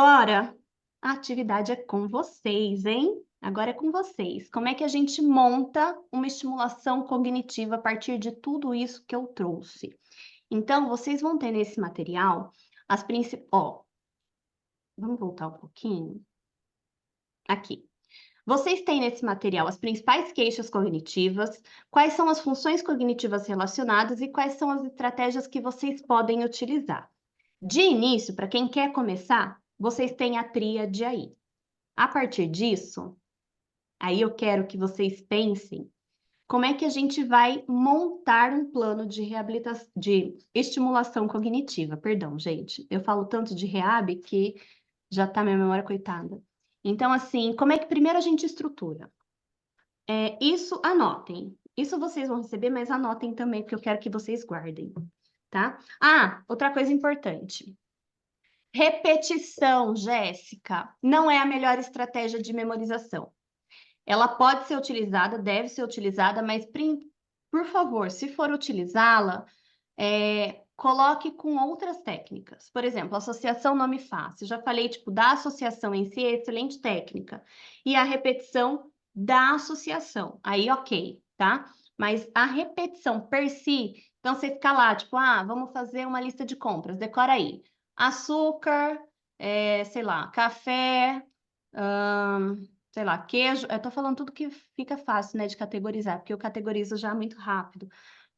agora a atividade é com vocês, hein? Agora é com vocês. Como é que a gente monta uma estimulação cognitiva a partir de tudo isso que eu trouxe? Então, vocês vão ter nesse material as principais. Ó, vamos voltar um pouquinho? Aqui. Vocês têm nesse material as principais queixas cognitivas, quais são as funções cognitivas relacionadas e quais são as estratégias que vocês podem utilizar. De início, para quem quer começar, vocês têm a tríade aí. A partir disso, aí eu quero que vocês pensem como é que a gente vai montar um plano de reabilitação, de estimulação cognitiva. Perdão, gente, eu falo tanto de reab que já tá minha memória coitada. Então, assim, como é que primeiro a gente estrutura? Isso anotem. Isso vocês vão receber, mas anotem também, porque eu quero que vocês guardem, tá? Ah, outra coisa importante. Repetição, Jéssica, não é a melhor estratégia de memorização. Ela pode ser utilizada, deve ser utilizada, mas, por favor, se for utilizá-la, coloque com outras técnicas. Por exemplo, associação nome fácil. Já falei, tipo, da associação em si é excelente técnica. E a repetição da associação. Aí, ok, tá? Mas a repetição per si, então você fica lá, tipo, vamos fazer uma lista de compras, decora aí. Açúcar, sei lá, café, sei lá, queijo. Eu tô falando tudo que fica fácil, né, de categorizar, porque eu categorizo já muito rápido.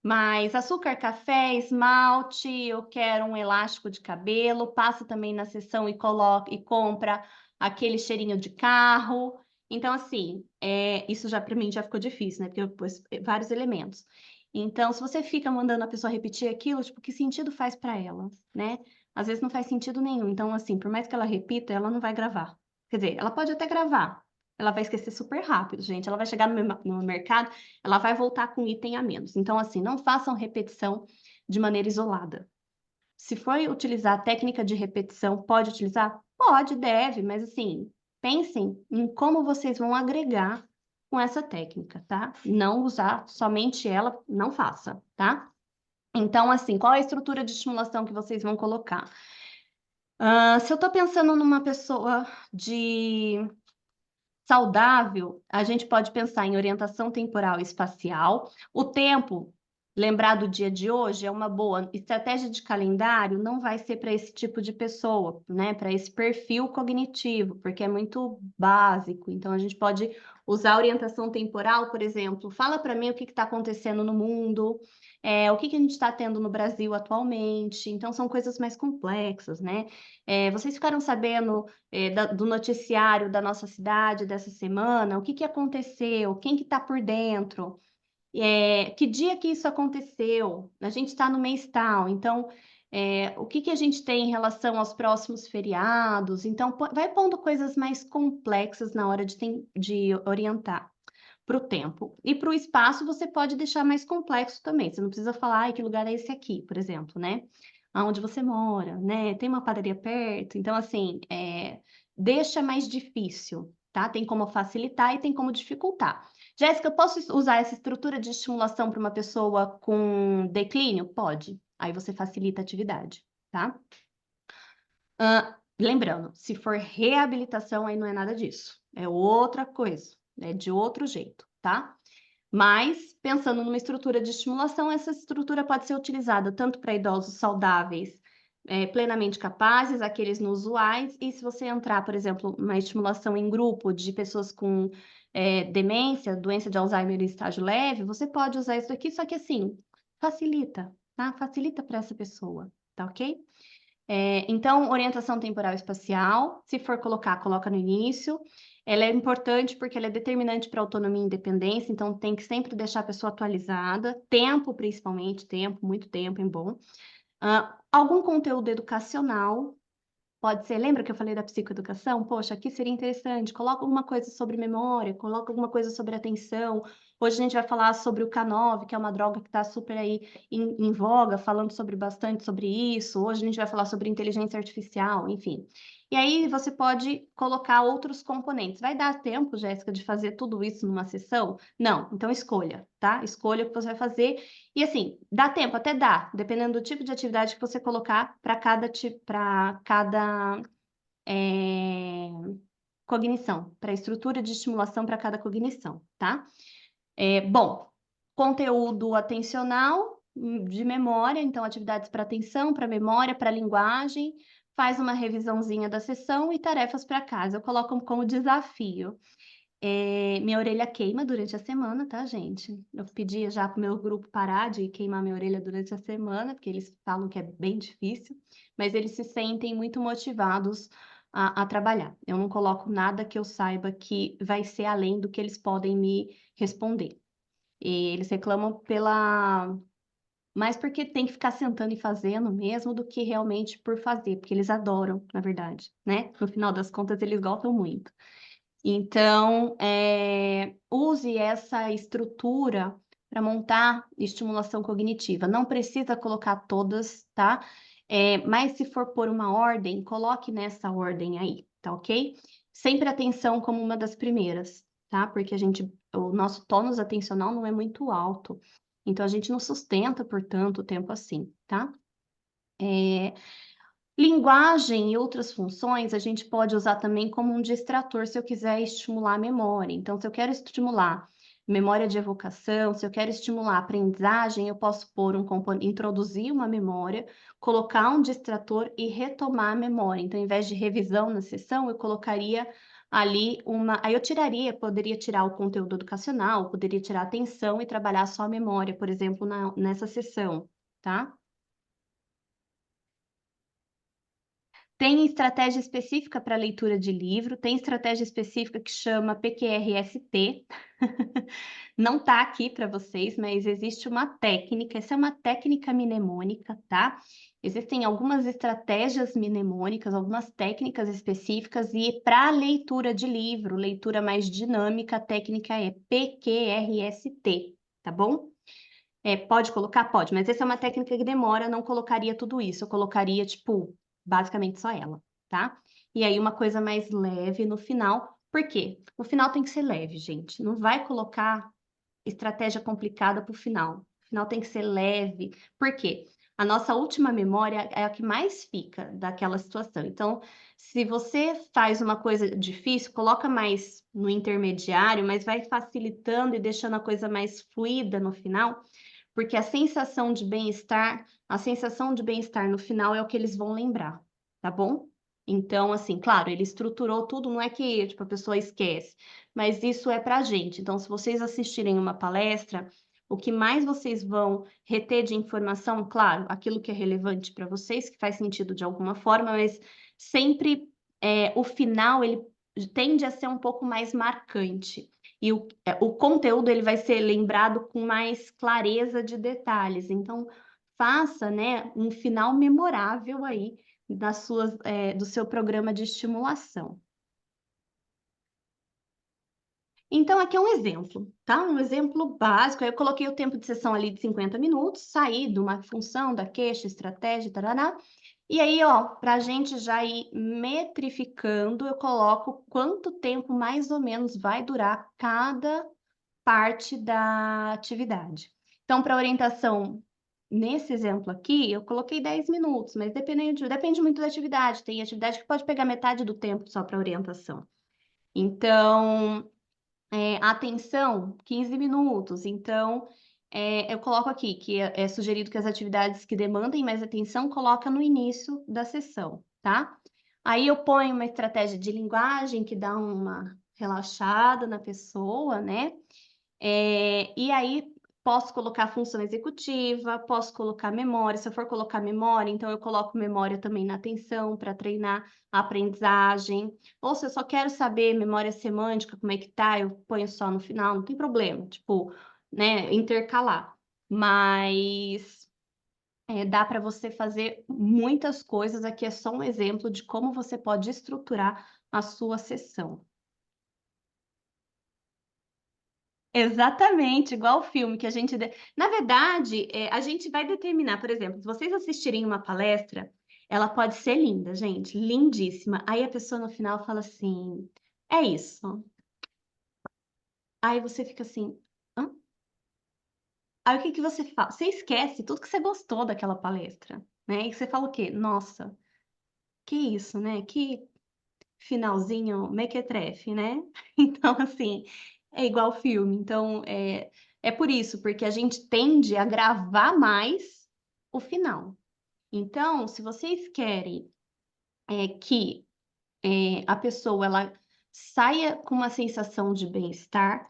Mas açúcar, café, esmalte, eu quero um elástico de cabelo, passa também na seção e coloca e compra aquele cheirinho de carro. Então, assim, isso já para mim já ficou difícil, né? Porque eu pus vários elementos. Então, se você fica mandando a pessoa repetir aquilo, tipo, que sentido faz para ela, né? Às vezes não faz sentido nenhum. Então, assim, por mais que ela repita, ela não vai gravar. Quer dizer, ela pode até gravar, ela vai esquecer super rápido, gente. Ela vai chegar no mercado, ela vai voltar com item a menos. Então, assim, não façam repetição de maneira isolada. Se for utilizar a técnica de repetição, pode utilizar? Pode, deve, mas assim, pensem em como vocês vão agregar com essa técnica, tá? Não usar somente ela, não faça, tá? Então, assim, qual é a estrutura de estimulação que vocês vão colocar? Se eu tô pensando numa pessoa de saudável, a gente pode pensar em orientação temporal e espacial. O tempo, lembrar do dia de hoje, é uma boa estratégia de calendário, não vai ser para esse tipo de pessoa, né? Para esse perfil cognitivo, porque é muito básico. Então, a gente pode usar orientação temporal, por exemplo, fala para mim o que está acontecendo no mundo, o que a gente está tendo no Brasil atualmente. Então, são coisas mais complexas, né? Vocês ficaram sabendo do noticiário da nossa cidade dessa semana, o que aconteceu, quem que está por dentro, que dia que isso aconteceu, a gente está no mês tal, então o que a gente tem em relação aos próximos feriados, então vai pondo coisas mais complexas na hora de orientar para o tempo. E para o espaço você pode deixar mais complexo também, você não precisa falar, ai, que lugar é esse aqui, por exemplo, né? Aonde você mora, né? Tem uma padaria perto, então assim, deixa mais difícil, tá? Tem como facilitar e tem como dificultar. Jéssica, eu posso usar essa estrutura de estimulação para uma pessoa com declínio? Pode. Aí você facilita a atividade, tá? Lembrando, se for reabilitação, aí não é nada disso. É outra coisa, é de outro jeito, tá? Mas, pensando numa estrutura de estimulação, essa estrutura pode ser utilizada tanto para idosos saudáveis, plenamente capazes, aqueles no usuais, e se você entrar, por exemplo, uma estimulação em grupo de pessoas com demência, doença de Alzheimer em estágio leve, você pode usar isso aqui, só que assim, facilita, tá? Facilita para essa pessoa, tá ok? Então, orientação temporal e espacial, se for colocar, coloca no início. Ela é importante porque ela é determinante para autonomia e independência, então tem que sempre deixar a pessoa atualizada. Tempo, principalmente, tempo, muito tempo é bom. Algum conteúdo educacional, pode ser, lembra que eu falei da psicoeducação? Poxa, aqui seria interessante, coloca alguma coisa sobre memória, coloca alguma coisa sobre atenção. Hoje a gente vai falar sobre o K9, que é uma droga que está super aí em voga, falando bastante sobre isso. Hoje a gente vai falar sobre inteligência artificial, enfim. E aí você pode colocar outros componentes. Vai dar tempo, Jéssica, de fazer tudo isso numa sessão? Não, então escolha, tá? Escolha o que você vai fazer. E assim, dá tempo, até dá, dependendo do tipo de atividade que você colocar para cada cognição, para estrutura de estimulação para cada cognição, tá? Bom, conteúdo atencional, de memória, então atividades para atenção, para memória, para linguagem, faz uma revisãozinha da sessão e tarefas para casa. Eu coloco como desafio. Minha orelha queima durante a semana, tá, gente? Eu pedia já pro meu grupo parar de queimar minha orelha durante a semana, porque eles falam que é bem difícil, mas eles se sentem muito motivados a trabalhar. Eu não coloco nada que eu saiba que vai ser além do que eles podem me responder. E eles reclamam mais porque tem que ficar sentando e fazendo mesmo do que realmente por fazer, porque eles adoram, na verdade, né? No final das contas, eles gostam muito. Então, use essa estrutura para montar estimulação cognitiva. Não precisa colocar todas, tá? Mas se for por uma ordem, coloque nessa ordem aí, tá ok? Sempre atenção como uma das primeiras, tá? Porque o nosso tônus atencional não é muito alto. Então, a gente não sustenta por tanto tempo assim, tá? Linguagem e outras funções a gente pode usar também como um distrator se eu quiser estimular a memória. Então, se eu quero estimular memória de evocação, se eu quero estimular a aprendizagem, eu posso pôr introduzir uma memória, colocar um distrator e retomar a memória. Então, ao invés de revisão na sessão, eu colocaria ali Aí eu poderia tirar o conteúdo educacional, poderia tirar a atenção e trabalhar só a memória, por exemplo, nessa sessão, tá? Tem estratégia específica para leitura de livro, tem estratégia específica que chama PQRST. Não está aqui para vocês, mas existe uma técnica, essa é uma técnica mnemônica, tá? Existem algumas estratégias mnemônicas, algumas técnicas específicas, e para leitura de livro, leitura mais dinâmica, a técnica é PQRST, tá bom? Pode colocar? Pode, mas essa é uma técnica que demora, não colocaria tudo isso, eu colocaria, tipo, basicamente só ela, tá? E aí uma coisa mais leve no final, por quê? O final tem que ser leve, gente, não vai colocar estratégia complicada para o final. O final tem que ser leve, por quê? A nossa última memória é a que mais fica daquela situação. Então, se você faz uma coisa difícil, coloca mais no intermediário, mas vai facilitando e deixando a coisa mais fluida no final, porque a sensação de bem-estar no final é o que eles vão lembrar, tá bom? Então, assim, claro, ele estruturou tudo, não é que, tipo, a pessoa esquece, mas isso é pra gente. Então, se vocês assistirem uma palestra, o que mais vocês vão reter de informação, claro, aquilo que é relevante para vocês, que faz sentido de alguma forma, mas sempre o final, ele tende a ser um pouco mais marcante. E o conteúdo ele vai ser lembrado com mais clareza de detalhes. Então, faça, né, um final memorável aí do seu programa de estimulação. Então, aqui é um exemplo, tá? Um exemplo básico. Aí eu coloquei o tempo de sessão ali de 50 minutos, saí de uma função, da queixa, estratégia, tarará. E aí, ó, para a gente já ir metrificando, eu coloco quanto tempo mais ou menos vai durar cada parte da atividade. Então, para orientação, nesse exemplo aqui, eu coloquei 10 minutos, mas depende muito da atividade. Tem atividade que pode pegar metade do tempo só para orientação. Então, atenção, 15 minutos. Então, eu coloco aqui que é sugerido que as atividades que demandem mais atenção coloca no início da sessão, tá? Aí eu ponho uma estratégia de linguagem que dá uma relaxada na pessoa, né? E aí posso colocar função executiva, posso colocar memória. Se eu for colocar memória, então eu coloco memória também na atenção para treinar a aprendizagem. Ou se eu só quero saber memória semântica, como é que tá, eu ponho só no final, não tem problema, tipo, né, intercalar. Mas dá para você fazer muitas coisas. Aqui é só um exemplo de como você pode estruturar a sua sessão. Exatamente, igual o filme que a gente. Na verdade, a gente vai determinar, por exemplo, se vocês assistirem uma palestra, ela pode ser linda, gente, lindíssima. Aí a pessoa no final fala assim: é isso. Aí você fica assim: hã? Aí o que que você faz? Você esquece tudo que você gostou daquela palestra, né? E você fala o quê? Nossa, que isso, né? Que finalzinho mequetrefe, né? Então, assim, é igual filme. Então, é por isso, porque a gente tende a gravar mais o final. Então, se vocês querem que a pessoa ela saia com uma sensação de bem-estar,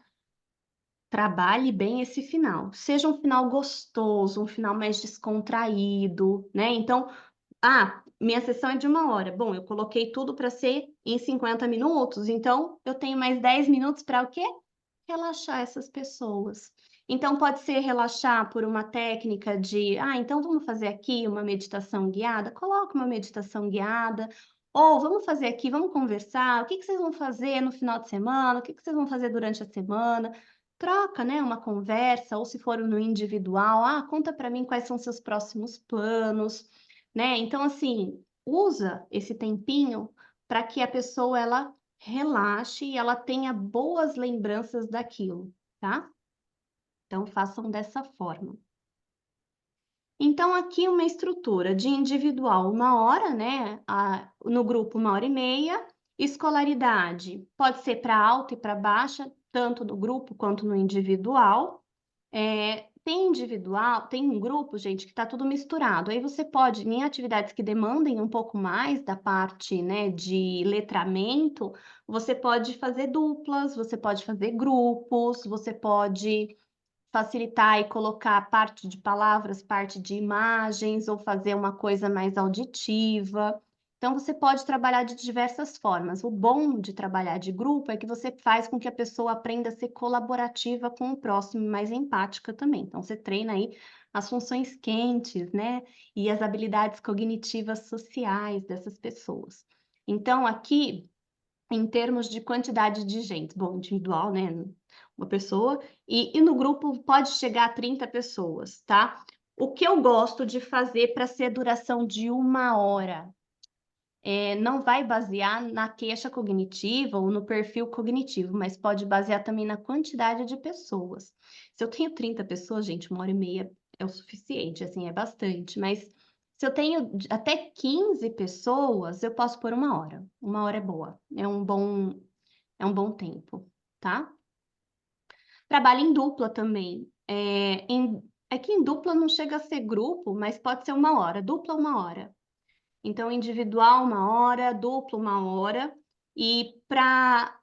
trabalhe bem esse final. Seja um final gostoso, um final mais descontraído, né? Então, minha sessão é de 1 hora. Bom, eu coloquei tudo para ser em 50 minutos, então eu tenho mais 10 minutos para o quê? Relaxar essas pessoas. Então, pode ser relaxar por uma técnica de, então vamos fazer aqui uma meditação guiada? Coloca uma meditação guiada. Ou vamos fazer aqui, vamos conversar. O que que vocês vão fazer no final de semana? O que que vocês vão fazer durante a semana? Troca, né, uma conversa, ou se for no individual, conta para mim quais são seus próximos planos, né? Então, assim, usa esse tempinho para que a pessoa ela relaxe e ela tenha boas lembranças daquilo, tá? Então, façam dessa forma. Então, aqui uma estrutura de individual 1 hora, né? No grupo 1 hora e meia. Escolaridade pode ser para alta e para baixa, tanto no grupo quanto no individual. Tem individual, tem um grupo, gente, que está tudo misturado. Aí você pode, em atividades que demandem um pouco mais da parte, né, de letramento, você pode fazer duplas, você pode fazer grupos, você pode facilitar e colocar parte de palavras, parte de imagens, ou fazer uma coisa mais auditiva. Então, você pode trabalhar de diversas formas. O bom de trabalhar de grupo é que você faz com que a pessoa aprenda a ser colaborativa com o próximo e mais empática também. Então, você treina aí as funções quentes, né? E as habilidades cognitivas sociais dessas pessoas. Então, aqui, em termos de quantidade de gente, bom, individual, né? Uma pessoa, e no grupo pode chegar a 30 pessoas, tá? O que eu gosto de fazer para ser duração de 1 hora? Não vai basear na queixa cognitiva ou no perfil cognitivo, mas pode basear também na quantidade de pessoas. Se eu tenho 30 pessoas, gente, 1 hora e meia é o suficiente, assim, é bastante, mas se eu tenho até 15 pessoas, eu posso pôr 1 hora. 1 hora é boa, é um bom tempo, tá? Trabalho em dupla também. É que em dupla não chega a ser grupo, mas pode ser 1 hora, dupla 1 hora. Então, individual 1 hora, duplo 1 hora. E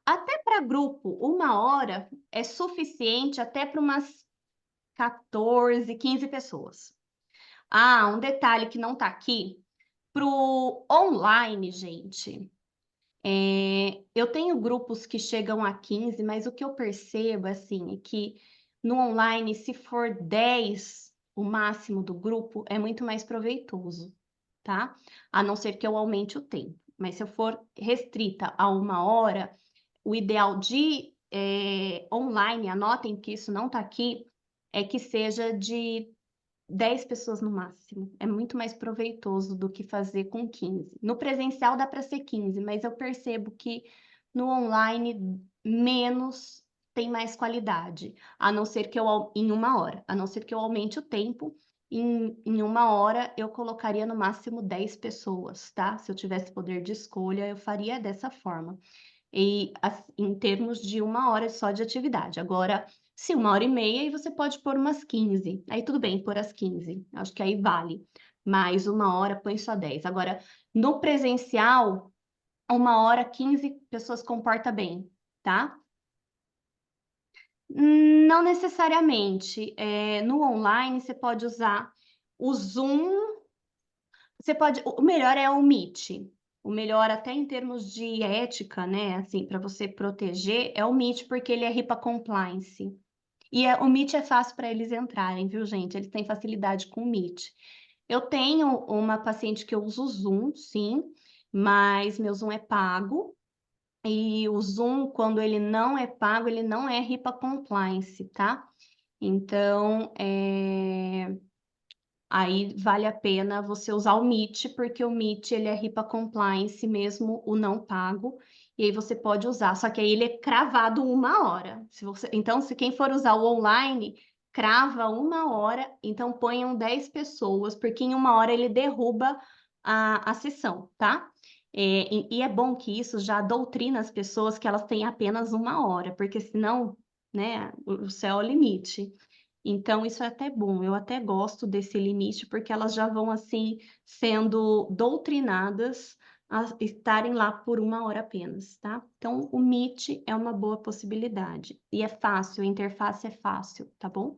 até para grupo, 1 hora é suficiente até para umas 14, 15 pessoas. Um detalhe que não está aqui, para o online, gente. Eu tenho grupos que chegam a 15, mas o que eu percebo assim, é que no online, se for 10, o máximo do grupo, é muito mais proveitoso, tá? A não ser que eu aumente o tempo. Mas se eu for restrita a 1 hora, o ideal de online, anotem que isso não está aqui, é que seja de 10 pessoas no máximo. É muito mais proveitoso do que fazer com 15. No presencial dá para ser 15, mas eu percebo que no online menos tem mais qualidade, a não ser que em 1 hora, a não ser que eu aumente o tempo. Em 1 hora eu colocaria no máximo 10 pessoas, tá? Se eu tivesse poder de escolha, eu faria dessa forma. E em termos de 1 hora só de atividade. Agora, se 1 hora e meia, aí você pode pôr umas 15. Aí tudo bem, pôr as 15. Acho que aí vale. Mais 1 hora, põe só 10. Agora, no presencial, 1 hora, 15 pessoas comporta bem, tá? Não necessariamente. No online, você pode usar o Zoom. O melhor é o Meet. O melhor, até em termos de ética, né? Assim, para você proteger, é o Meet, porque ele é HIPAA compliance. E o Meet é fácil para eles entrarem, viu, gente? Eles têm facilidade com o Meet. Eu tenho uma paciente que eu uso o Zoom, sim, mas meu Zoom é pago. E o Zoom, quando ele não é pago, ele não é HIPAA compliance, tá? Então, aí vale a pena você usar o Meet, porque o Meet ele é HIPAA compliance, mesmo o não pago, e aí você pode usar, só que aí ele é cravado 1 hora. Então, se quem for usar o online, crava 1 hora, então ponham 10 pessoas, porque em 1 hora ele derruba a sessão, tá? E é bom que isso já doutrina as pessoas que elas têm apenas uma hora, porque senão, né, o céu é o limite. Então, isso é até bom, eu até gosto desse limite, porque elas já vão, assim, sendo doutrinadas a estarem lá por uma hora apenas, tá? Então, o Meet é uma boa possibilidade. E é fácil, a interface é fácil, tá bom?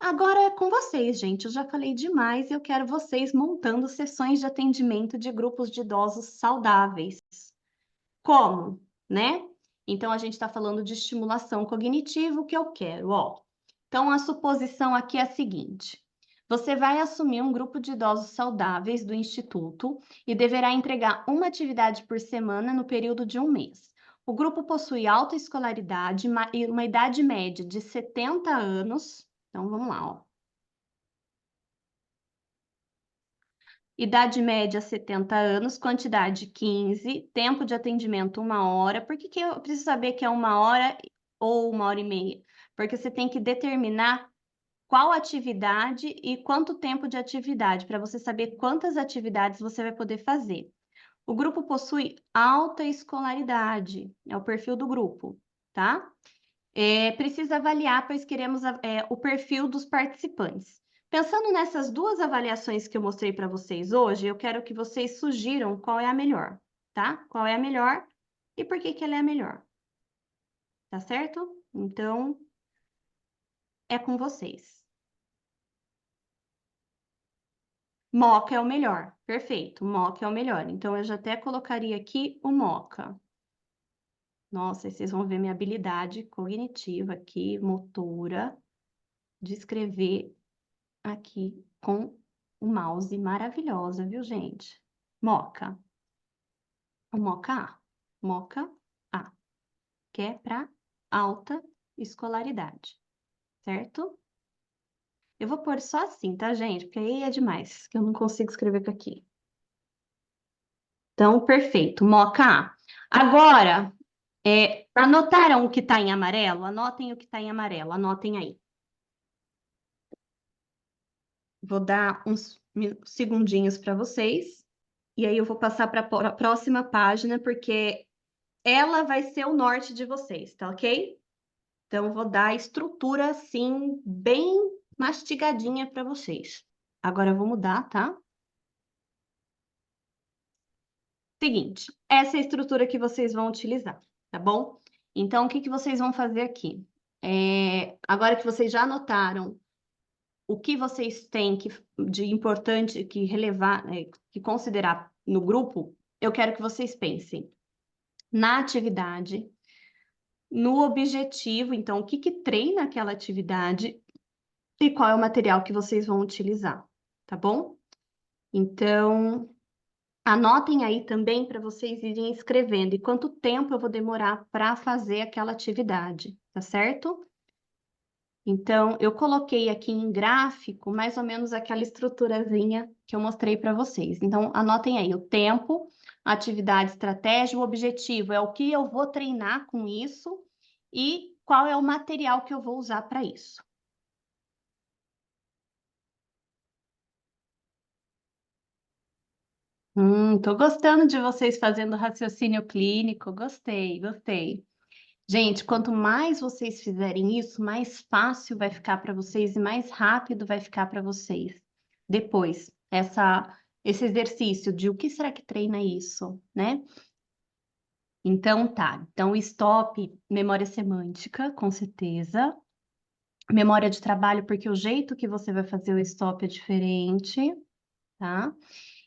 Agora é com vocês, gente. Eu já falei demais e eu quero vocês montando sessões de atendimento de grupos de idosos saudáveis. Como, né? Então, a gente está falando de estimulação cognitiva, o que eu quero, ó. Então, a suposição aqui é a seguinte: você vai assumir um grupo de idosos saudáveis do Instituto e deverá entregar uma atividade por semana no período de um mês. O grupo possui alta escolaridade e uma idade média de 70 anos. Então, vamos lá, ó. Idade média 70 anos, quantidade 15, tempo de atendimento 1 hora. Por que eu preciso saber que é 1 hora ou 1 hora e meia? Porque você tem que determinar qual atividade e quanto tempo de atividade, para você saber quantas atividades você vai poder fazer. O grupo possui alta escolaridade, é o perfil do grupo, tá? Precisa avaliar, pois queremos o perfil dos participantes. Pensando nessas duas avaliações que eu mostrei para vocês hoje, eu quero que vocês sugiram qual é a melhor, tá? Qual é a melhor e por que que ela é a melhor, tá certo? Então, é com vocês. Moca é o melhor, perfeito, Moca é o melhor. Então, eu já até colocaria aqui o Moca. Nossa, vocês vão ver minha habilidade cognitiva aqui, motora, de escrever aqui com o mouse maravilhosa, viu, gente? Moca. O Moca A. Moca A, que é para alta escolaridade, certo? Eu vou pôr só assim, tá, gente? Porque aí é demais, que eu não consigo escrever com aqui. Então, perfeito, Moca A. Agora, anotaram o que está em amarelo? Anotem o que está em amarelo, anotem aí. Vou dar uns segundinhos para vocês. E aí eu vou passar para a próxima página, porque ela vai ser o norte de vocês, tá ok? Então, vou dar a estrutura, assim, bem mastigadinha para vocês. Agora eu vou mudar, tá? Seguinte, essa é a estrutura que vocês vão utilizar, tá bom? Então, o que que vocês vão fazer aqui? Agora que vocês já anotaram o que vocês têm de importante, que relevar, que considerar no grupo, eu quero que vocês pensem na atividade, no objetivo, então, o que que treina aquela atividade e qual é o material que vocês vão utilizar, tá bom? Então, anotem aí também para vocês irem escrevendo e quanto tempo eu vou demorar para fazer aquela atividade, tá certo? Então, eu coloquei aqui em gráfico mais ou menos aquela estruturazinha que eu mostrei para vocês. Então, anotem aí o tempo, a atividade, estratégia, o objetivo é o que eu vou treinar com isso e qual é o material que eu vou usar para isso. Tô gostando de vocês fazendo raciocínio clínico. Gostei, gostei. Gente, quanto mais vocês fizerem isso, mais fácil vai ficar para vocês e mais rápido vai ficar para vocês. Depois, esse exercício de o que será que treina isso, né? Então, tá. Então, stop, memória semântica, com certeza. Memória de trabalho, porque o jeito que você vai fazer o stop é diferente, tá?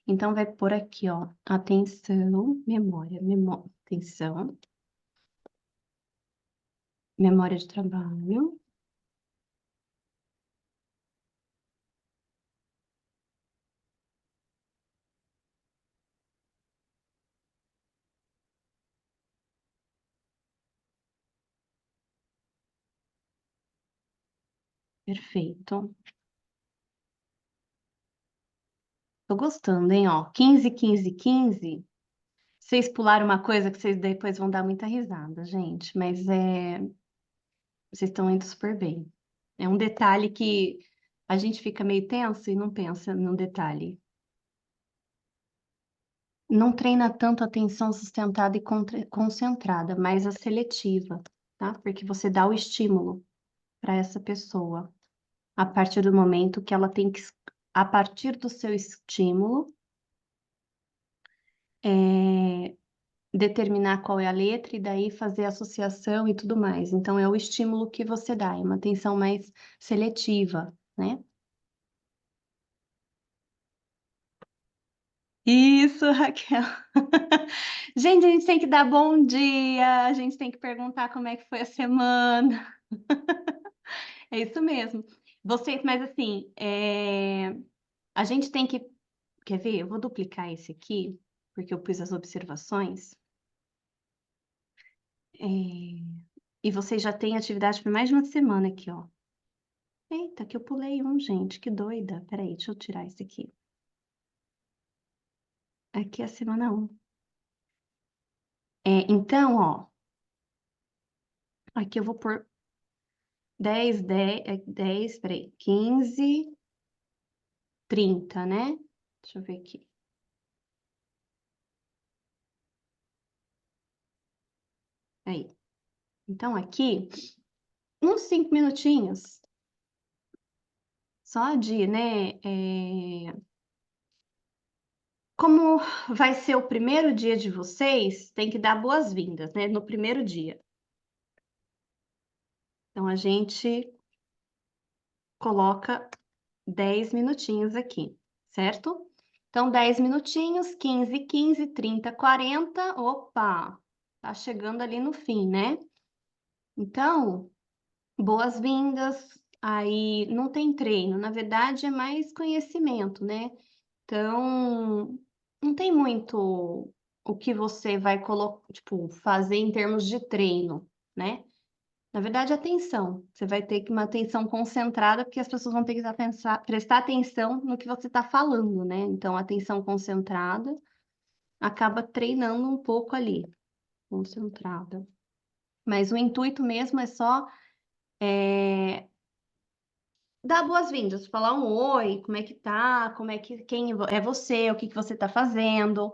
Então, vai por aqui, ó. Atenção, atenção. Memória de trabalho. Perfeito. Tô gostando, hein, ó. 15, 15, 15. Vocês pularam uma coisa que vocês depois vão dar muita risada, gente. Mas vocês estão indo super bem. É um detalhe que a gente fica meio tenso e não pensa no detalhe. não treina tanto a atenção sustentada e concentrada, mas a seletiva, tá? Porque você dá o estímulo para essa pessoa a partir do momento que ela tem que, a partir do seu estímulo, determinar qual é a letra e daí fazer associação e tudo mais. Então, é o estímulo que você dá, é uma atenção mais seletiva, né? Isso, Raquel. A gente tem que dar bom dia, a gente tem que perguntar como é que foi a semana. É isso mesmo. Vocês, mas assim, a gente tem que. Quer ver? Eu vou duplicar esse aqui, porque eu pus as observações. E vocês já têm atividade por mais de uma semana aqui, ó. Eita, que eu pulei um, gente, que doida. Peraí, deixa eu tirar esse aqui. Aqui é a semana 1. Então, ó, aqui eu vou pôr 10, peraí, 15, 30, né? Deixa eu ver aqui. Aí. Então, aqui, uns 5 minutinhos, só de, né? Como vai ser o primeiro dia de vocês, tem que dar boas-vindas, né? No primeiro dia. Então, a gente coloca 10 minutinhos aqui, certo? Então, 10 minutinhos, 15, 15, 30, 40. Opa, tá chegando ali no fim, né? Então, boas-vindas. Aí não tem treino, na verdade é mais conhecimento, né? Então, não tem muito o que você vai colocar, tipo, fazer em termos de treino, né? Na verdade, atenção. Você vai ter que uma atenção concentrada, porque as pessoas vão ter que prestar atenção no que você está falando, né? Então, atenção concentrada acaba treinando um pouco ali, concentrada. Mas o intuito mesmo é só dar boas-vindas, falar um oi, como é que tá, quem é você, o que que você está fazendo,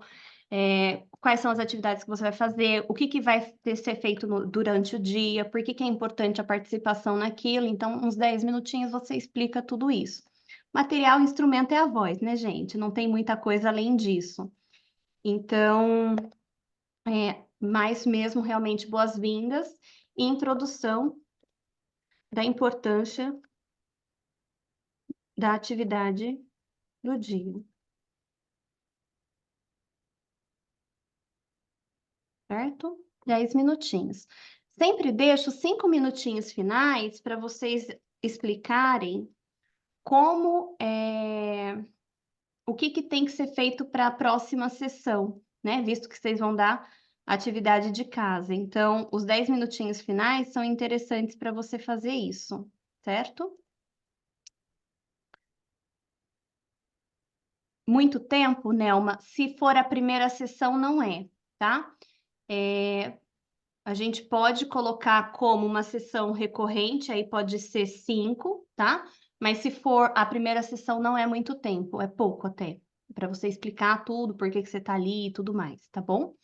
quais são as atividades que você vai fazer, o que que vai ser feito durante o dia, por que que é importante a participação naquilo. Então, uns 10 minutinhos você explica tudo isso. Material, instrumento é a voz, né, gente? Não tem muita coisa além disso. Então, mais mesmo realmente boas-vindas e introdução da importância da atividade do dia. Certo? 10 minutinhos. Sempre deixo 5 minutinhos finais para vocês explicarem como o que que tem que ser feito para a próxima sessão, né? Visto que vocês vão dar atividade de casa. Então, os 10 minutinhos finais são interessantes para você fazer isso, certo? Muito tempo, Nelma? Se for a primeira sessão, não é, tá? A gente pode colocar como uma sessão recorrente, aí pode ser 5, tá? Mas se for a primeira sessão, não é muito tempo, é pouco até, para você explicar tudo, por que que você tá ali e tudo mais, tá bom?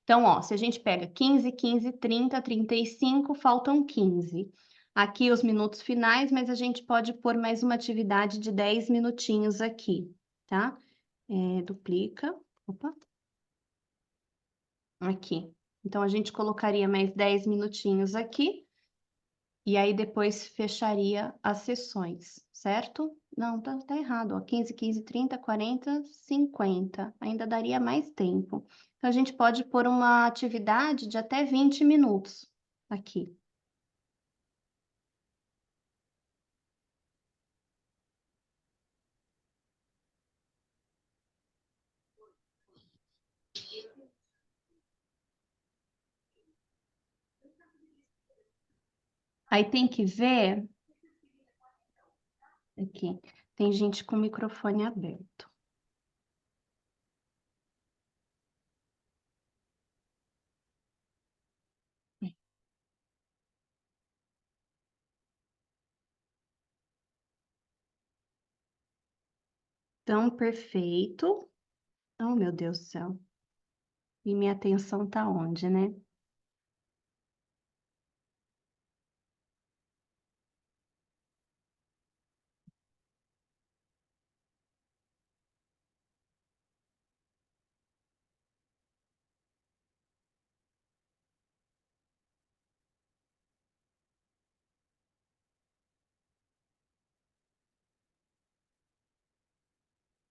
Então, ó, se a gente pega 15, 15, 30, 35, faltam 15. Aqui os minutos finais, mas a gente pode pôr mais uma atividade de 10 minutinhos aqui, tá? Duplica, opa, aqui. Então, a gente colocaria mais 10 minutinhos aqui, e aí depois fecharia as sessões, certo? Não, tá errado, ó. 15, 15, 30, 40, 50. Ainda daria mais tempo. Então, a gente pode pôr uma atividade de até 20 minutos aqui. Aí tem que ver aqui. Tem gente com o microfone aberto. Então, perfeito. Oh, meu Deus do céu. E minha atenção tá onde, né?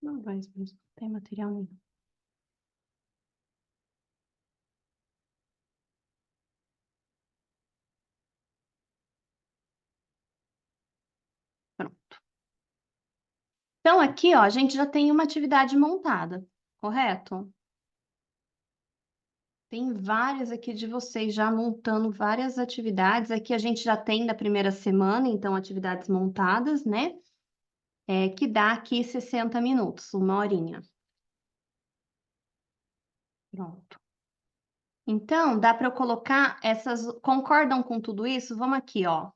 Não vai, não tem material nenhum. Pronto. Então, aqui, ó, a gente já tem uma atividade montada, correto? Tem várias aqui de vocês já montando várias atividades. Aqui a gente já tem da primeira semana, então, atividades montadas, né? Que dá aqui 60 minutos, 1 horinha. Pronto. Então, dá para eu colocar essas. Concordam com tudo isso? Vamos aqui, ó.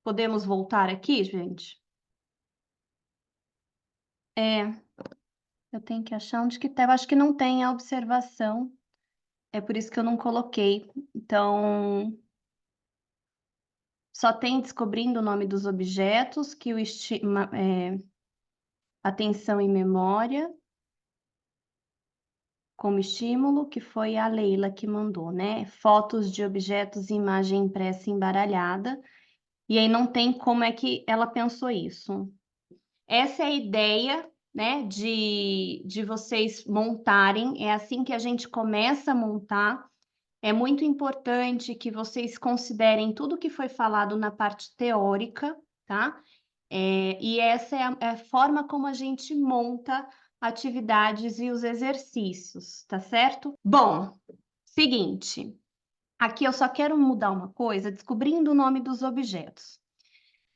Podemos voltar aqui, gente? Eu tenho que achar onde que tá. Eu acho que não tem a observação. É por isso que eu não coloquei. Então, só tem descobrindo o nome dos objetos, que o atenção e memória, como estímulo, que foi a Leila que mandou, né? Fotos de objetos e imagem impressa embaralhada. E aí não tem como é que ela pensou isso. Essa é a ideia, né, de vocês montarem. É assim que a gente começa a montar. É muito importante que vocês considerem tudo que foi falado na parte teórica, tá? E essa é a forma como a gente monta atividades e os exercícios, tá certo? Bom, seguinte, aqui eu só quero mudar uma coisa, descobrindo o nome dos objetos.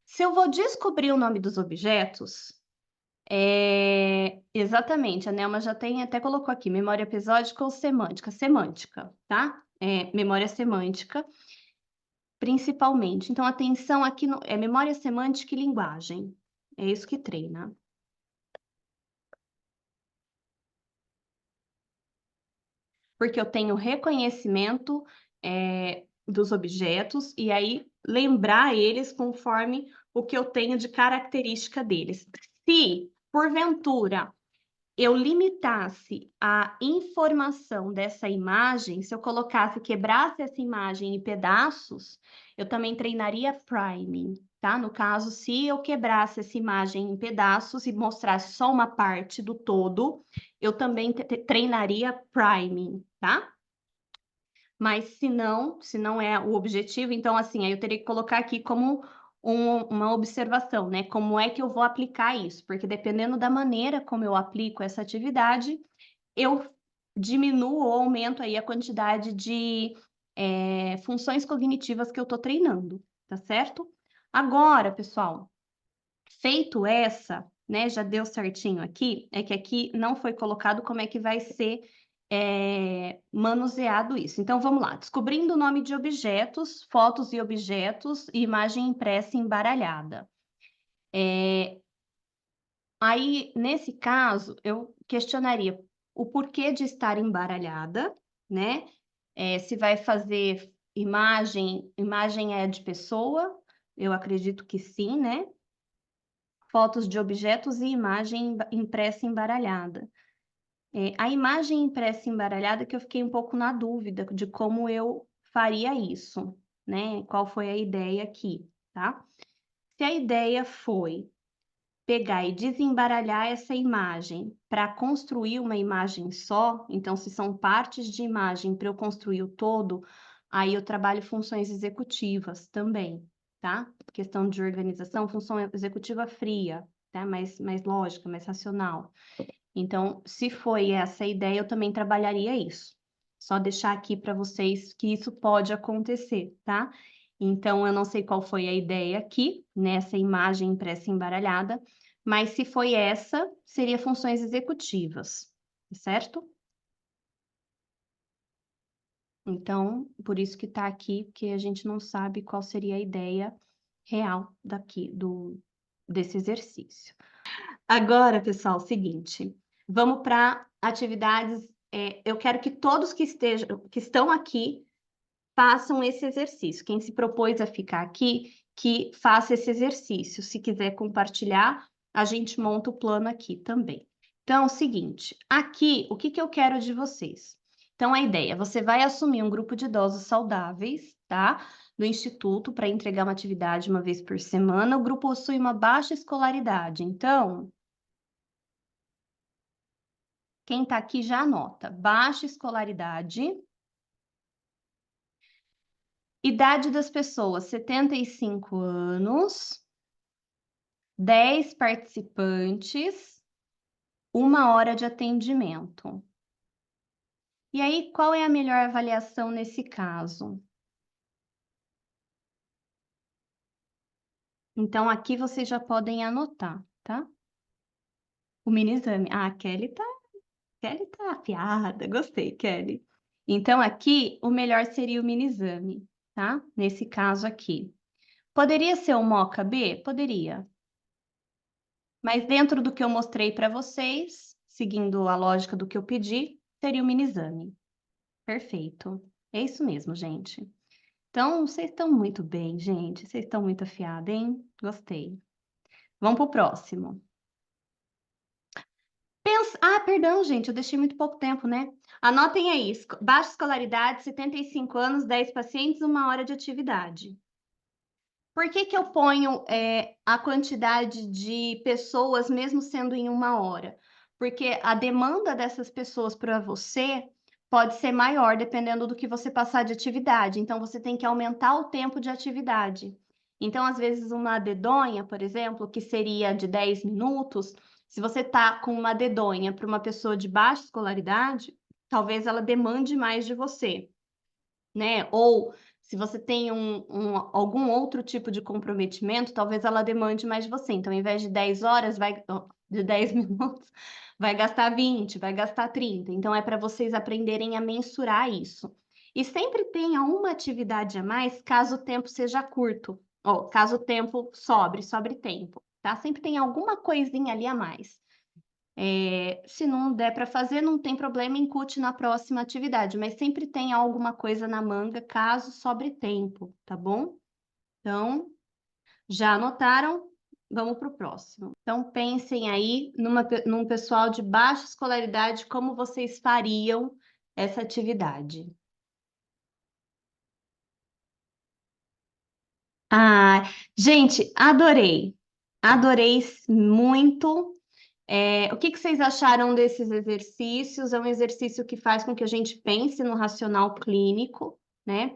Se eu vou descobrir o nome dos objetos, exatamente, a Nelma já tem, até colocou aqui, memória episódica ou semântica? Semântica, tá? Memória semântica, principalmente. Então, atenção aqui, é memória semântica e linguagem. É isso que treina. Porque eu tenho reconhecimento dos objetos e aí lembrar eles conforme o que eu tenho de característica deles. Se, porventura, eu limitasse a informação dessa imagem, se eu colocasse, quebrasse essa imagem em pedaços, eu também treinaria priming, tá? No caso, se eu quebrasse essa imagem em pedaços e mostrasse só uma parte do todo, eu também treinaria priming, tá? Mas se não é o objetivo, então assim, aí eu teria que colocar aqui como uma observação, né? Como é que eu vou aplicar isso? Porque dependendo da maneira como eu aplico essa atividade, eu diminuo ou aumento aí a quantidade de funções cognitivas que eu estou treinando, tá certo? Agora, pessoal, feito essa, né, já deu certinho aqui, é que aqui não foi colocado como é que vai ser manuseado isso. Então, vamos lá. Descobrindo o nome de objetos, fotos e objetos, e imagem impressa embaralhada. Aí, nesse caso, eu questionaria o porquê de estar embaralhada, né? Se vai fazer imagem é de pessoa, eu acredito que sim, né? Fotos de objetos e imagem impressa embaralhada. A imagem impressa embaralhada que eu fiquei um pouco na dúvida de como eu faria isso, né? Qual foi a ideia aqui, tá? Se a ideia foi pegar e desembaralhar essa imagem para construir uma imagem só, então se são partes de imagem para eu construir o todo, aí eu trabalho funções executivas também, tá? Questão de organização, função executiva fria, tá? Mais lógica, mais racional. Então, se foi essa a ideia, eu também trabalharia isso. Só deixar aqui para vocês que isso pode acontecer, tá? Então, eu não sei qual foi a ideia aqui, nessa imagem impressa embaralhada, mas se foi essa, seria funções executivas, certo? Então, por isso que está aqui, porque a gente não sabe qual seria a ideia real desse exercício. Agora, pessoal, seguinte, vamos para atividades eu quero que todos que estão aqui façam esse exercício. Quem se propôs a ficar aqui, que faça esse exercício. Se quiser compartilhar, a gente monta o plano aqui também. Então, é o seguinte, aqui, o que que eu quero de vocês? Então, a ideia, você vai assumir um grupo de idosos saudáveis, tá? Do Instituto, para entregar uma atividade uma vez por semana. O grupo possui uma baixa escolaridade. Então, quem está aqui já anota. Baixa escolaridade. Idade das pessoas, 75 anos. 10 participantes. 1 hora de atendimento. E aí, qual é a melhor avaliação nesse caso? Então, aqui vocês já podem anotar, tá? O mini exame. Ah, a Kelly tá afiada. Gostei, Kelly. Então, aqui, o melhor seria o mini exame, tá? Nesse caso aqui. Poderia ser o MOCA B? Poderia. Mas dentro do que eu mostrei para vocês, seguindo a lógica do que eu pedi, seria o mini exame. Perfeito. É isso mesmo, gente. Então, vocês estão muito bem, gente. Vocês estão muito afiados, hein? Gostei. Vamos para o próximo. Ah, perdão, gente, eu deixei muito pouco tempo, né? Anotem aí. Baixa escolaridade, 75 anos, 10 pacientes, 1 hora de atividade. Por que que eu ponho a quantidade de pessoas, mesmo sendo em 1 hora? Porque a demanda dessas pessoas para você pode ser maior, dependendo do que você passar de atividade. Então, você tem que aumentar o tempo de atividade. Então, às vezes, uma dedonha, por exemplo, que seria de 10 minutos, se você está com uma dedonha para uma pessoa de baixa escolaridade, talvez ela demande mais de você, né? Ou se você tem algum outro tipo de comprometimento, talvez ela demande mais de você. Então, ao invés de 10 horas, de 10 minutos, vai gastar 20, vai gastar 30. Então, é para vocês aprenderem a mensurar isso. E sempre tenha uma atividade a mais, caso o tempo seja curto, ou caso o tempo sobre tempo, tá? Sempre tem alguma coisinha ali a mais. Se não der para fazer, não tem problema, incute na próxima atividade, mas sempre tem alguma coisa na manga, caso sobre tempo, tá bom? Então, já anotaram? Vamos para o próximo. Então, pensem aí num pessoal de baixa escolaridade, como vocês fariam essa atividade. Ah, gente, adorei. Adorei muito. O que que vocês acharam desses exercícios? É um exercício que faz com que a gente pense no racional clínico, né?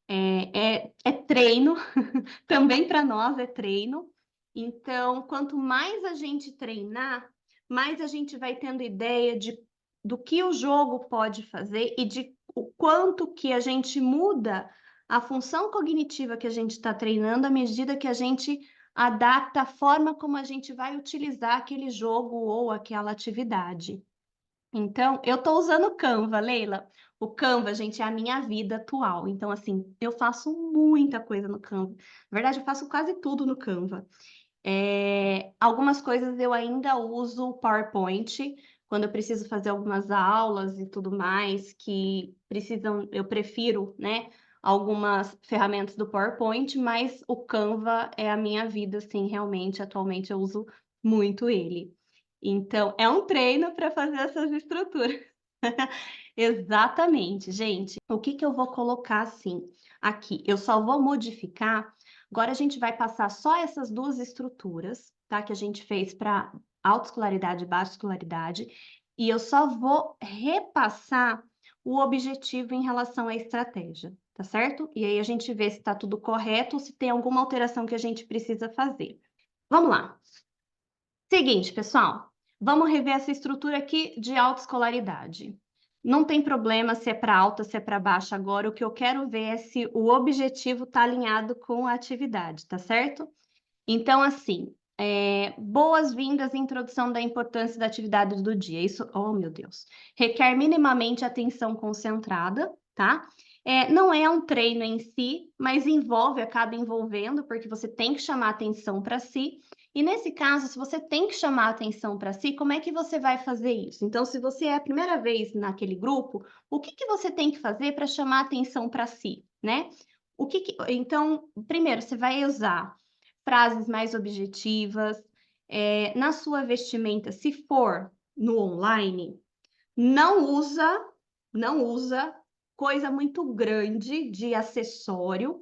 É treino, também para nós é treino. Então, quanto mais a gente treinar, mais a gente vai tendo ideia do que o jogo pode fazer e de o quanto que a gente muda a função cognitiva que a gente está treinando à medida que a gente adapta a forma como a gente vai utilizar aquele jogo ou aquela atividade. Então, eu estou usando o Canva, Leila. O Canva, gente, é a minha vida atual. Então, assim, eu faço muita coisa no Canva. Na verdade, eu faço quase tudo no Canva. Algumas coisas eu ainda uso o PowerPoint, quando eu preciso fazer algumas aulas e tudo mais, que precisam, eu prefiro, né, algumas ferramentas do PowerPoint, mas o Canva é a minha vida, assim, realmente, atualmente eu uso muito ele. Então, é um treino para fazer essas estruturas. Exatamente, gente. O que que eu vou colocar assim aqui? Eu só vou modificar. Agora a gente vai passar só essas duas estruturas, tá? Que a gente fez para alta escolaridade e baixa escolaridade. E eu só vou repassar o objetivo em relação à estratégia, tá certo? E aí a gente vê se está tudo correto ou se tem alguma alteração que a gente precisa fazer. Vamos lá. Seguinte, pessoal, vamos rever essa estrutura aqui de alta escolaridade. Não tem problema se é para alta, se é para baixa agora, o que eu quero ver é se o objetivo está alinhado com a atividade, tá certo? Então, assim, boas-vindas à introdução da importância da atividade do dia. Isso, oh meu Deus, requer minimamente atenção concentrada, tá? Não é um treino em si, mas acaba envolvendo, porque você tem que chamar atenção para si. E nesse caso, se você tem que chamar atenção para si, como é que você vai fazer isso? Então, se você é a primeira vez naquele grupo, o que que você tem que fazer para chamar atenção para si, né? Então, primeiro, você vai usar frases mais objetivas, na sua vestimenta, se for no online, não usa, não usa coisa muito grande de acessório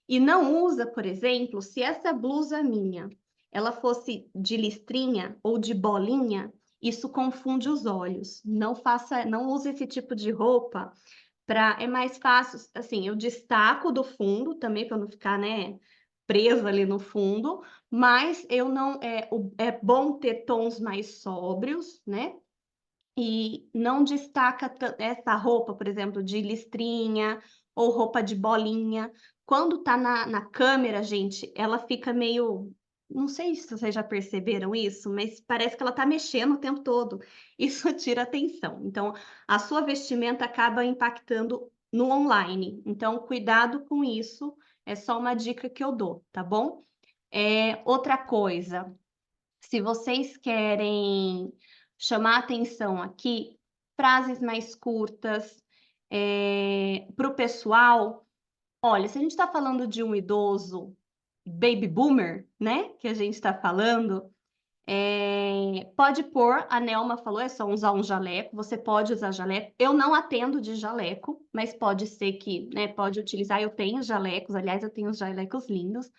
e não usa, por exemplo, se essa blusa minha, ela fosse de listrinha ou de bolinha, isso confunde os olhos. Não use esse tipo de roupa é mais fácil, assim, eu destaco do fundo também para não ficar, né, presa ali no fundo, mas eu não é bom ter tons mais sóbrios, né? E não destaca essa roupa, por exemplo, de listrinha ou roupa de bolinha. Quando tá na câmera, gente, ela fica meio. Não sei se vocês já perceberam isso, mas parece que ela tá mexendo o tempo todo. Isso tira atenção. Então, a sua vestimenta acaba impactando no online. Então, cuidado com isso. É só uma dica que eu dou, tá bom? Outra coisa, se vocês querem chamar atenção aqui, frases mais curtas, para o pessoal. Olha, se a gente está falando de um idoso baby boomer, né, que a gente está falando, pode pôr, a Nelma falou, é só usar um jaleco, você pode usar jaleco. Eu não atendo de jaleco, mas pode ser que, né, pode utilizar. Eu tenho jalecos, aliás, eu tenho os jalecos lindos.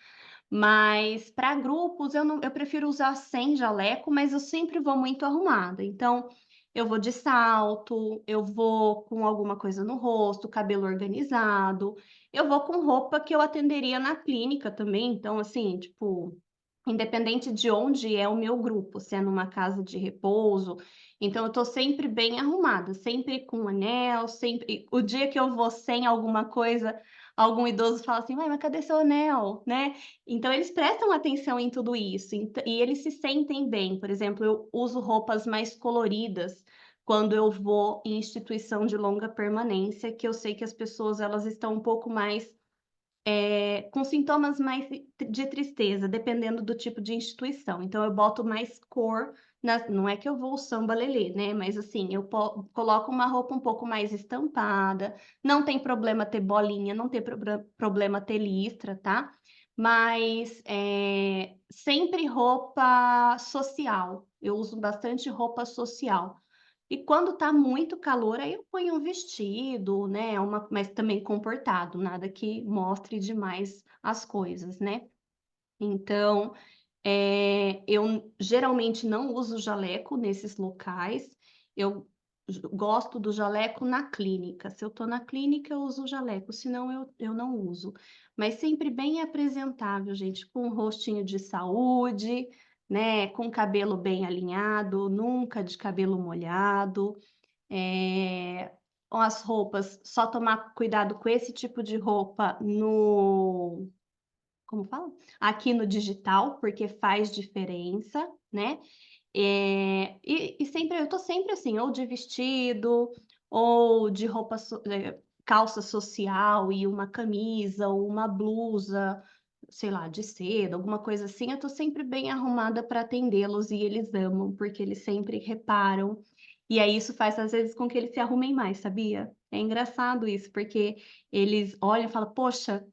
Mas para grupos eu prefiro usar sem jaleco, mas eu sempre vou muito arrumada. Então, eu vou de salto, eu vou com alguma coisa no rosto, cabelo organizado, eu vou com roupa que eu atenderia na clínica também. Então, assim, tipo, independente de onde é o meu grupo, se é numa casa de repouso, então eu tô sempre bem arrumada, sempre com anel, sempre. O dia que eu vou sem alguma coisa, algum idoso fala assim, mas cadê seu anel, né? Então, eles prestam atenção em tudo isso e eles se sentem bem. Por exemplo, eu uso roupas mais coloridas quando eu vou em instituição de longa permanência, que eu sei que as pessoas elas estão um pouco mais com sintomas mais de tristeza, dependendo do tipo de instituição. Então, eu boto mais cor, não é que eu vou samba lelê, né? Mas assim, eu coloco uma roupa um pouco mais estampada, não tem problema ter bolinha, não tem problema ter listra, tá? Mas sempre roupa social. Eu uso bastante roupa social. E quando tá muito calor, aí eu ponho um vestido, né? Mas também comportado, nada que mostre demais as coisas, né? Então, eu geralmente não uso jaleco nesses locais. Eu gosto do jaleco na clínica. Se eu tô na clínica, eu uso jaleco, senão eu não uso. Mas sempre bem apresentável, gente, com um rostinho de saúde, né? Com cabelo bem alinhado, nunca de cabelo molhado. As roupas, só tomar cuidado com esse tipo de roupa como fala? Aqui no digital, porque faz diferença, né? E sempre, eu tô sempre assim, ou de vestido, ou de calça social e uma camisa, ou uma blusa, sei lá, de seda, alguma coisa assim. Eu tô sempre bem arrumada para atendê-los e eles amam, porque eles sempre reparam. E aí isso faz, às vezes, com que eles se arrumem mais, sabia? É engraçado isso, porque eles olham e falam, poxa,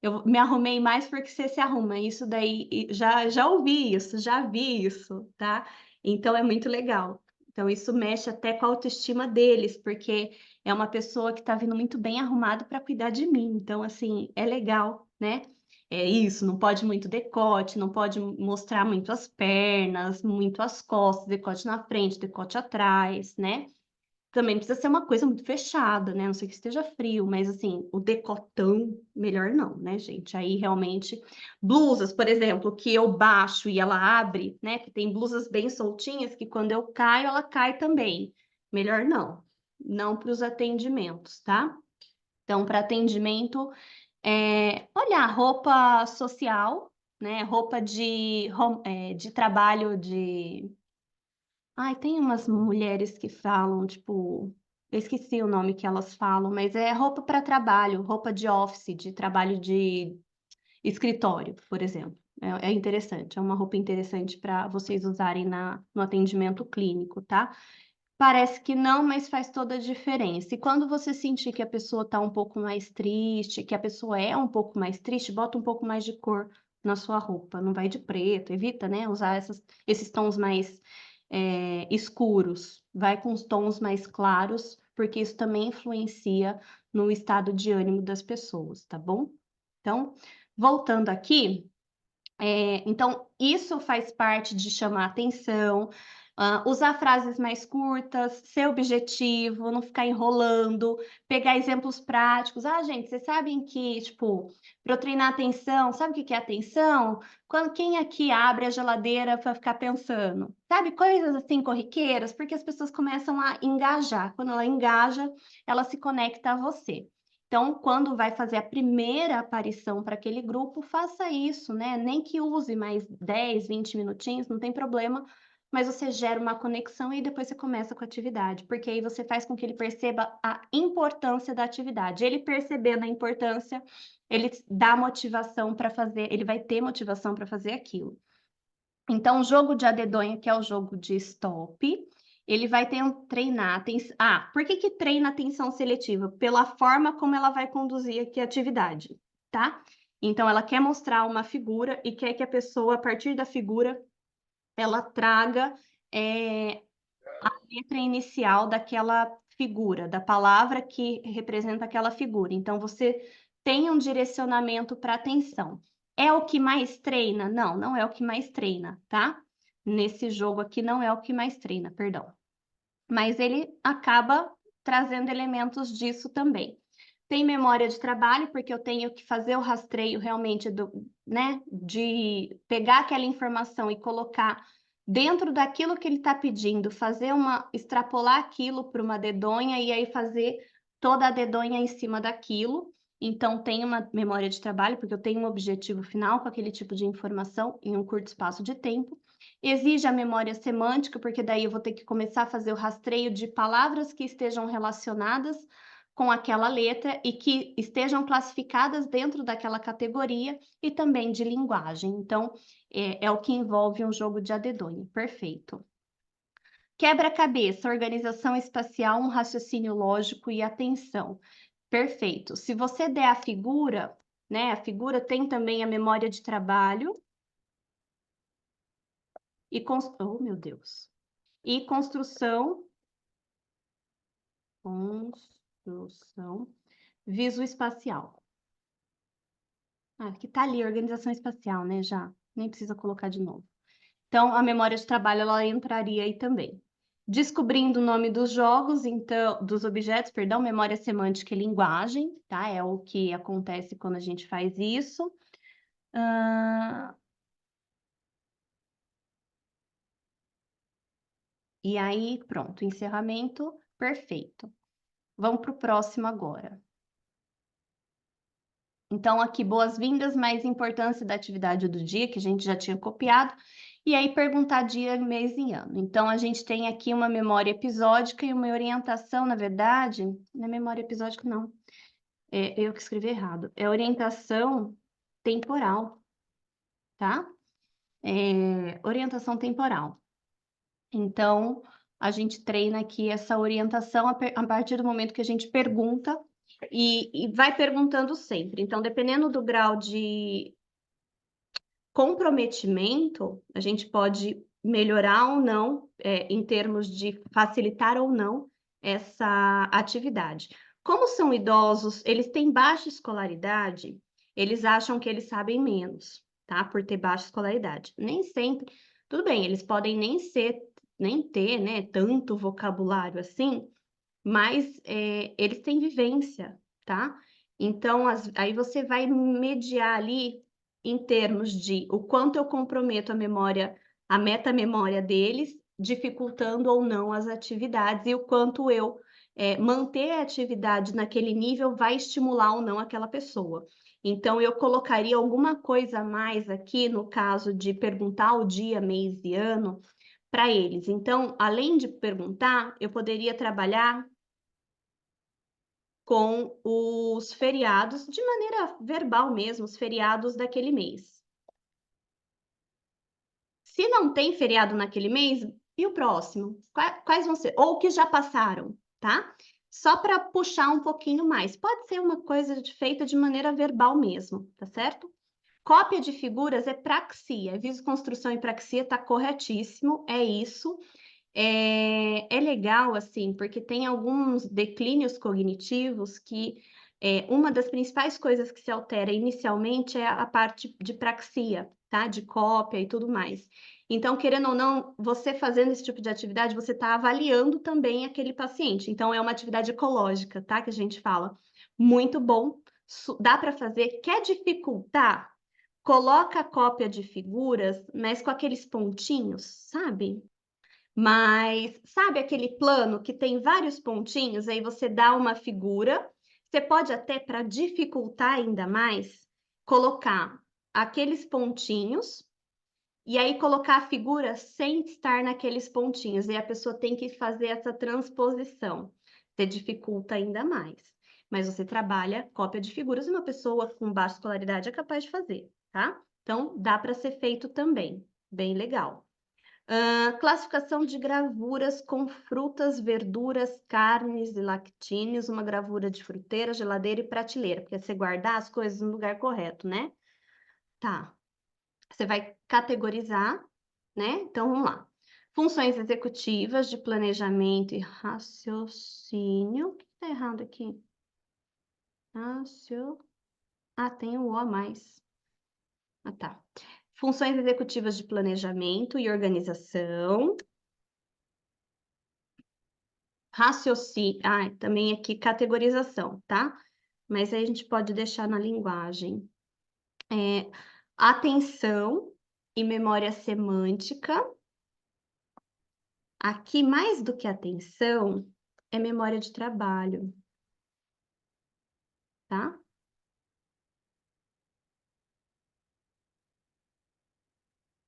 eu me arrumei mais porque você se arruma. Isso daí, já ouvi isso, já vi isso, tá? Então é muito legal. Então isso mexe até com a autoestima deles, porque é uma pessoa que está vindo muito bem arrumada para cuidar de mim. Então, assim, é legal, né? É isso, não pode muito decote, não pode mostrar muito as pernas, muito as costas, decote na frente, decote atrás, né? Também precisa ser uma coisa muito fechada, né? Não sei que esteja frio, mas assim, o decotão, melhor não, né, gente? Aí realmente, blusas, por exemplo, que eu baixo e ela abre, né? Que tem blusas bem soltinhas, que quando eu caio, ela cai também. Melhor não. Não para os atendimentos, tá? Então, para atendimento, olha, roupa social, né? Roupa de trabalho de. Ai, tem umas mulheres que falam, tipo, eu esqueci o nome que elas falam, mas é roupa para trabalho, roupa de office, de trabalho de escritório, por exemplo. É interessante, é uma roupa interessante para vocês usarem no atendimento clínico, tá? Parece que não, mas faz toda a diferença. E quando você sentir que a pessoa está um pouco mais triste, que a pessoa é um pouco mais triste, bota um pouco mais de cor na sua roupa. Não vai de preto, evita, né, usar esses tons mais escuros. Vai com os tons mais claros, porque isso também influencia no estado de ânimo das pessoas, tá bom? Então, voltando aqui, então, isso faz parte de chamar atenção, usar frases mais curtas, ser objetivo, não ficar enrolando, pegar exemplos práticos. Ah, gente, vocês sabem que, tipo, para eu treinar atenção, sabe o que que é atenção? Quem aqui abre a geladeira para ficar pensando? Sabe, coisas assim corriqueiras, porque as pessoas começam a engajar. Quando ela engaja, ela se conecta a você. Então, quando vai fazer a primeira aparição para aquele grupo, faça isso, né? Nem que use mais 10, 20 minutinhos, não tem problema, mas você gera uma conexão e depois você começa com a atividade, porque aí você faz com que ele perceba a importância da atividade. Ele percebendo a importância, ele dá motivação para fazer, ele vai ter motivação para fazer aquilo. Então, o jogo de adedonha, que é o jogo de stop, ele vai treinar. Por que treina atenção seletiva? Pela forma como ela vai conduzir aqui a atividade, tá? Então, ela quer mostrar uma figura e quer que a pessoa, a partir da figura, ela traga a letra inicial daquela figura, da palavra que representa aquela figura. Então, você tem um direcionamento para atenção. É o que mais treina? Não, não é o que mais treina, tá? Nesse jogo aqui não é o que mais treina, perdão. Mas ele acaba trazendo elementos disso também. Tem memória de trabalho, porque eu tenho que fazer o rastreio realmente né, de pegar aquela informação e colocar dentro daquilo que ele está pedindo, extrapolar aquilo para uma dedonha e aí fazer toda a dedonha em cima daquilo. Então, tem uma memória de trabalho, porque eu tenho um objetivo final com aquele tipo de informação em um curto espaço de tempo. Exige a memória semântica, porque daí eu vou ter que começar a fazer o rastreio de palavras que estejam relacionadas com aquela letra e que estejam classificadas dentro daquela categoria e também de linguagem. Então, é o que envolve um jogo de adedonha. Perfeito. Quebra-cabeça, organização espacial, um raciocínio lógico e atenção. Perfeito. Se você der a figura, né? A figura tem também a memória de trabalho e oh, meu Deus. E construção visoespacial. Que tá ali, organização espacial, né? Já, nem precisa colocar de novo. Então, a memória de trabalho, ela entraria aí também. Descobrindo o nome dos jogos, então, dos objetos, perdão, memória semântica e linguagem, tá? É o que acontece quando a gente faz isso. E aí, pronto, encerramento, perfeito. Vamos para o próximo agora. Então, aqui, boas-vindas, mais importância da atividade do dia, que a gente já tinha copiado, e aí perguntar dia, mês e ano. Então, a gente tem aqui uma memória episódica e uma orientação, na verdade, não é memória episódica, não. É eu que escrevi errado. É orientação temporal, tá? Orientação temporal. Então, a gente treina aqui essa orientação a partir do momento que a gente pergunta e vai perguntando sempre. Então, dependendo do grau de comprometimento, a gente pode melhorar ou não, em termos de facilitar ou não essa atividade. Como são idosos, eles têm baixa escolaridade, eles acham que eles sabem menos, tá? Por ter baixa escolaridade. Nem sempre, tudo bem, eles podem nem ter, né, tanto vocabulário assim, mas eles têm vivência, tá? Então, aí você vai mediar ali em termos de o quanto eu comprometo a metamemória deles, dificultando ou não as atividades, e o quanto eu manter a atividade naquele nível vai estimular ou não aquela pessoa. Então, eu colocaria alguma coisa a mais aqui, no caso de perguntar o dia, mês e ano, para eles. Então, além de perguntar, eu poderia trabalhar com os feriados, de maneira verbal mesmo, os feriados daquele mês. Se não tem feriado naquele mês, e o próximo? Quais vão ser? Ou que já passaram, tá? Só para puxar um pouquinho mais. Pode ser uma coisa feita de maneira verbal mesmo, tá certo? Cópia de figuras é praxia. Visoconstrução e praxia tá corretíssimo, é isso. É legal, assim, porque tem alguns declínios cognitivos que uma das principais coisas que se altera inicialmente é a parte de praxia, tá? De cópia e tudo mais. Então, querendo ou não, você fazendo esse tipo de atividade, você está avaliando também aquele paciente. Então, é uma atividade ecológica, tá? Que a gente fala. Muito bom, dá para fazer. Quer dificultar? Coloca a cópia de figuras, mas com aqueles pontinhos, sabe? Mas sabe aquele plano que tem vários pontinhos, aí você dá uma figura, você pode até, para dificultar ainda mais, colocar aqueles pontinhos e aí colocar a figura sem estar naqueles pontinhos, e a pessoa tem que fazer essa transposição. Você dificulta ainda mais. Mas você trabalha cópia de figuras e uma pessoa com baixa escolaridade é capaz de fazer, tá? Então, dá para ser feito também. Bem legal. Classificação de gravuras com frutas, verduras, carnes e lactíneos, uma gravura de fruteira, geladeira e prateleira, porque é você guardar as coisas no lugar correto, né? Tá. Você vai categorizar, né? Então, vamos lá. Funções executivas de planejamento e raciocínio. O que tá errado aqui? Ah, tem um O a mais. Ah, tá. Funções executivas de planejamento e organização. Raciocínio. Ah, também aqui categorização, tá? Mas aí a gente pode deixar na linguagem. Atenção e memória semântica. Aqui, mais do que atenção, é memória de trabalho, tá?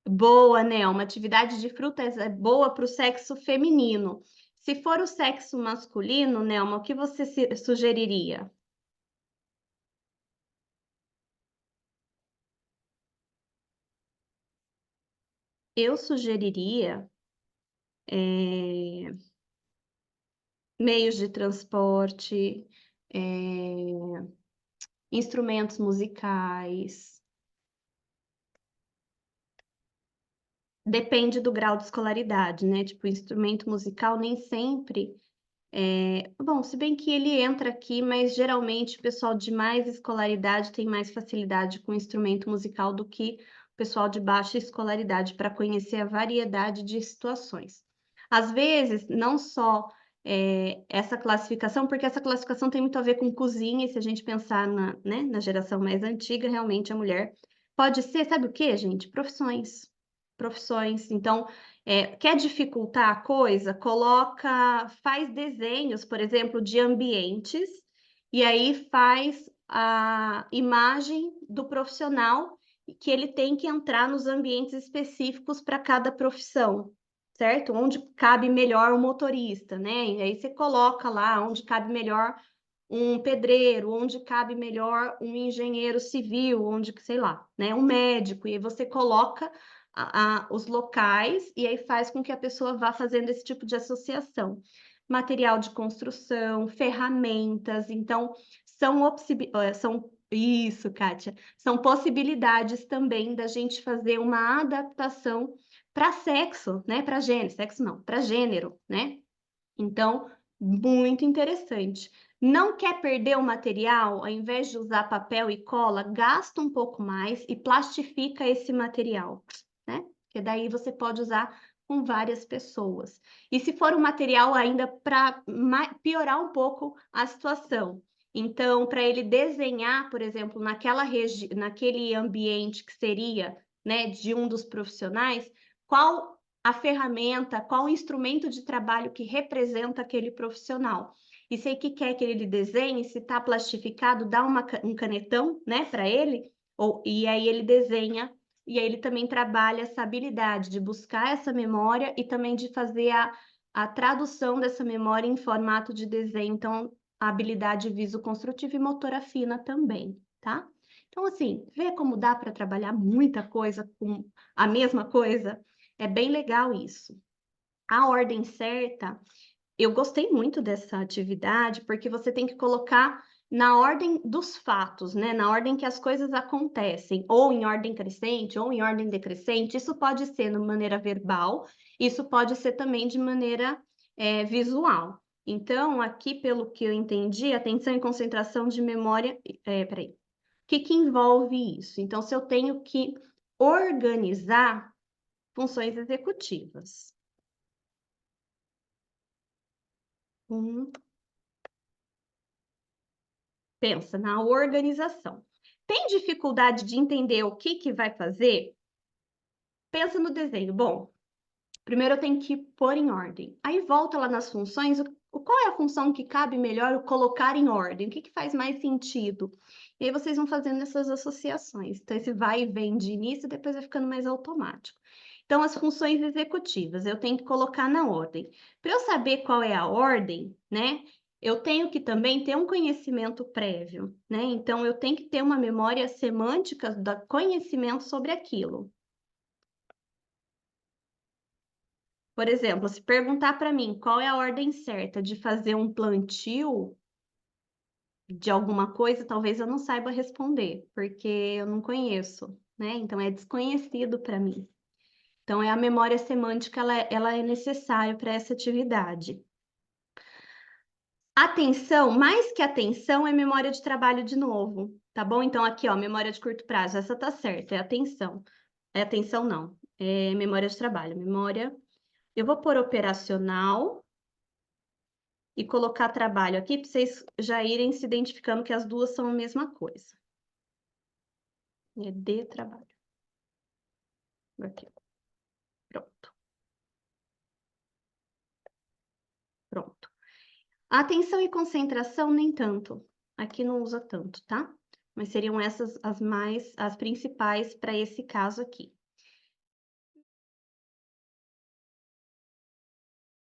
Boa, né? Uma atividade de frutas é boa para o sexo feminino. Se for o sexo masculino, Nelma, o que você sugeriria? Eu sugeriria meios de transporte, instrumentos musicais. Depende do grau de escolaridade, né? Tipo, instrumento musical nem sempre. Bom, se bem que ele entra aqui, mas geralmente o pessoal de mais escolaridade tem mais facilidade com instrumento musical do que o pessoal de baixa escolaridade para conhecer a variedade de situações. Às vezes, não só essa classificação, porque essa classificação tem muito a ver com cozinha, e se a gente pensar né, na geração mais antiga, realmente a mulher pode ser, sabe o que, gente? Profissões. Profissões. Então, quer dificultar a coisa? Faz desenhos, por exemplo, de ambientes, e aí faz a imagem do profissional que ele tem que entrar nos ambientes específicos para cada profissão, certo? Onde cabe melhor o motorista, né? E aí você coloca lá onde cabe melhor um pedreiro, onde cabe melhor um engenheiro civil, onde, sei lá, né, um médico, e aí você coloca os locais e aí faz com que a pessoa vá fazendo esse tipo de associação. Material de construção, ferramentas, então são isso, Kátia, são possibilidades também da gente fazer uma adaptação para sexo, né? Para gênero, sexo não, para gênero, né? Então, muito interessante. Não quer perder o material? Ao invés de usar papel e cola, gasta um pouco mais e plastifica esse material, né? Porque daí você pode usar com várias pessoas. E se for um material ainda para piorar um pouco a situação. Então, para ele desenhar, por exemplo, naquele ambiente que seria, né, de um dos profissionais, qual a ferramenta, qual o instrumento de trabalho que representa aquele profissional. E se que quer que ele desenhe, se está plastificado, dá um canetão, né, para ele, e aí ele desenha, e aí ele também trabalha essa habilidade de buscar essa memória e também de fazer a tradução dessa memória em formato de desenho. Então, a habilidade visoconstrutiva e motora fina também, tá? Então, assim, vê como dá para trabalhar muita coisa com a mesma coisa? É bem legal isso. A ordem certa, eu gostei muito dessa atividade, porque você tem que colocar na ordem dos fatos, né? Na ordem que as coisas acontecem, ou em ordem crescente, ou em ordem decrescente. Isso pode ser de maneira verbal, isso pode ser também de maneira visual. Então, aqui, pelo que eu entendi, atenção e concentração de memória. Peraí. O que envolve isso? Então, se eu tenho que organizar funções executivas. Pensa na organização. Tem dificuldade de entender o que vai fazer? Pensa no desenho. Bom, primeiro eu tenho que pôr em ordem. Aí volta lá nas funções, qual é a função que cabe melhor o colocar em ordem? O que faz mais sentido? E aí vocês vão fazendo essas associações. Então, esse vai e vem de início, depois vai ficando mais automático. Então, as funções executivas, eu tenho que colocar na ordem. Para eu saber qual é a ordem, né? Eu tenho que também ter um conhecimento prévio, né? Então, eu tenho que ter uma memória semântica do conhecimento sobre aquilo. Por exemplo, se perguntar para mim qual é a ordem certa de fazer um plantio de alguma coisa, talvez eu não saiba responder, porque eu não conheço, né? Então é desconhecido para mim. Então a memória semântica ela é necessária para essa atividade. Atenção, mais que atenção, é memória de trabalho de novo, tá bom? Então aqui, ó, memória de curto prazo, essa tá certa, é atenção. É atenção não, é memória de trabalho, memória. Eu vou pôr operacional e colocar trabalho aqui para vocês já irem se identificando que as duas são a mesma coisa. É de trabalho. Aqui. Pronto. Pronto. Atenção e concentração, nem tanto. Aqui não usa tanto, tá? Mas seriam essas as principais para esse caso aqui.